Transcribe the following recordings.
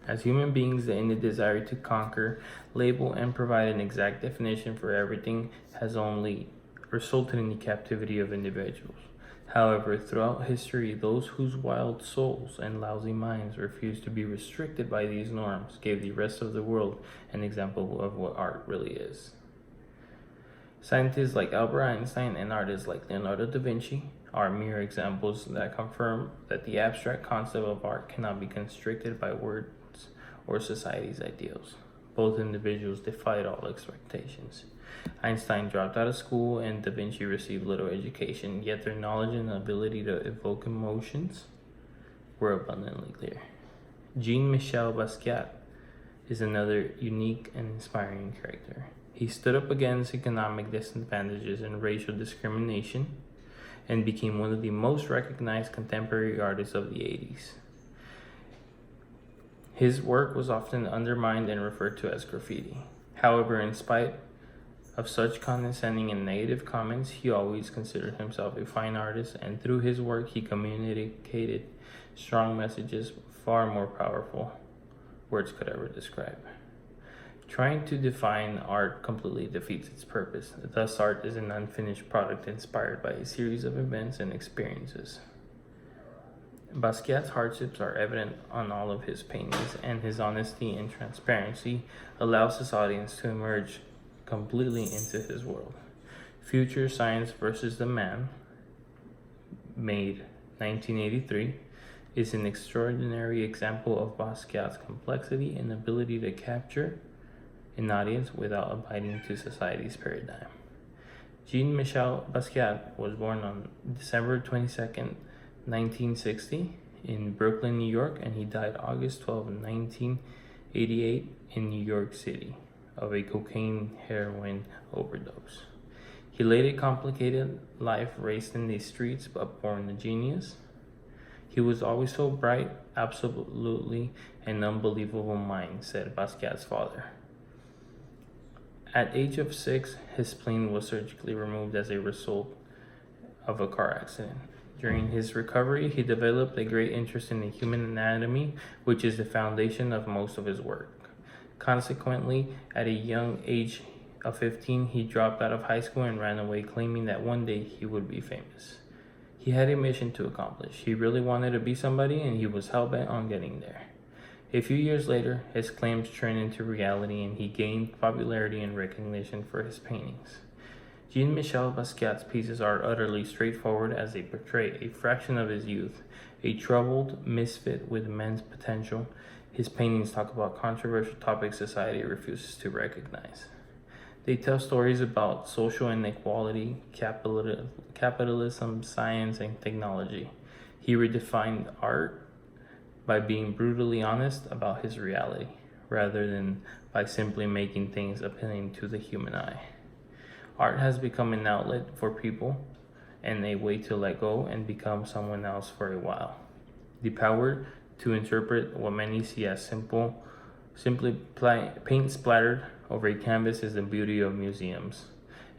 As human beings, the innate desire to conquer, label, and provide an exact definition for everything has only resulted in the captivity of individuals. However, throughout history, those whose wild souls and lousy minds refused to be restricted by these norms gave the rest of the world an example of what art really is. Scientists like Albert Einstein and artists like Leonardo da Vinci are mere examples that confirm that the abstract concept of art cannot be constricted by words or society's ideals. Both individuals defied all expectations. Einstein dropped out of school and Da Vinci received little education, yet their knowledge and ability to evoke emotions were abundantly clear. Jean-Michel Basquiat is another unique and inspiring character. He stood up against economic disadvantages and racial discrimination and became one of the most recognized contemporary artists of the 80s. His work was often undermined and referred to as graffiti. However, in spite of such condescending and negative comments, he always considered himself a fine artist, and through his work he communicated strong messages far more powerful words could ever describe. Trying to define art completely defeats its purpose. Thus, art is an unfinished product inspired by a series of events and experiences. Basquiat's hardships are evident on all of his paintings, and his honesty and transparency allows his audience to emerge completely into his world. Future Science versus the Man, made 1983, is an extraordinary example of Basquiat's complexity and ability to capture an audience without abiding to society's paradigm. Jean-Michel Basquiat was born on December 22nd, 1960 in Brooklyn, New York, and he died August 12, 1988 in New York City of a cocaine-heroin overdose. He led a complicated life, raised in the streets, but born a genius. He was always so bright, absolutely an unbelievable mind, said Basquiat's father. At age of 6, his spleen was surgically removed as a result of a car accident. During his recovery, he developed a great interest in the human anatomy, which is the foundation of most of his work. Consequently, at a young age of 15, he dropped out of high school and ran away, claiming that one day he would be famous. He had a mission to accomplish. He really wanted to be somebody, and he was hell-bent on getting there. A few years later, his claims turned into reality, and he gained popularity and recognition for his paintings. Jean-Michel Basquiat's pieces are utterly straightforward as they portray a fraction of his youth, a troubled misfit with immense potential. His paintings talk about controversial topics society refuses to recognize. They tell stories about social inequality, capitalism, science, and technology. He redefined art by being brutally honest about his reality, rather than by simply making things appealing to the human eye. Art has become an outlet for people and a way to let go and become someone else for a while. The power to interpret what many see as simply paint splattered over a canvas is the beauty of museums,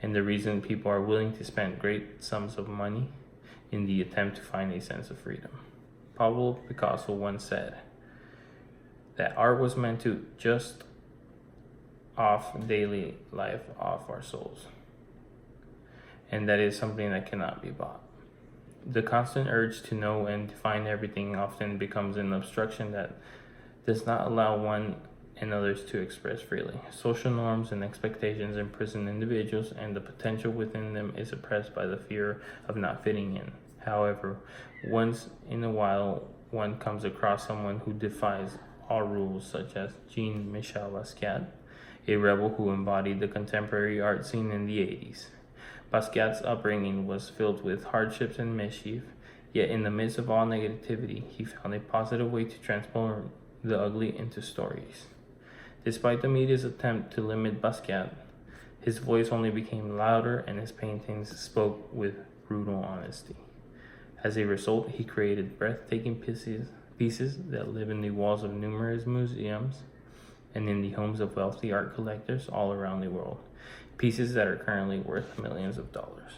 and the reason people are willing to spend great sums of money in the attempt to find a sense of freedom. Pablo Picasso once said that art was meant to just off daily life off our souls, and that is something that cannot be bought. The constant urge to know and define everything often becomes an obstruction that does not allow one and others to express freely. Social norms and expectations imprison individuals, and the potential within them is oppressed by the fear of not fitting in. However, once in a while, one comes across someone who defies all rules, such as Jean-Michel Basquiat, a rebel who embodied the contemporary art scene in the 80s. Basquiat's upbringing was filled with hardships and mischief, yet in the midst of all negativity, he found a positive way to transform the ugly into stories. Despite the media's attempt to limit Basquiat, his voice only became louder and his paintings spoke with brutal honesty. As a result, he created breathtaking pieces that live in the walls of numerous museums and in the homes of wealthy art collectors all around the world, pieces that are currently worth millions of dollars.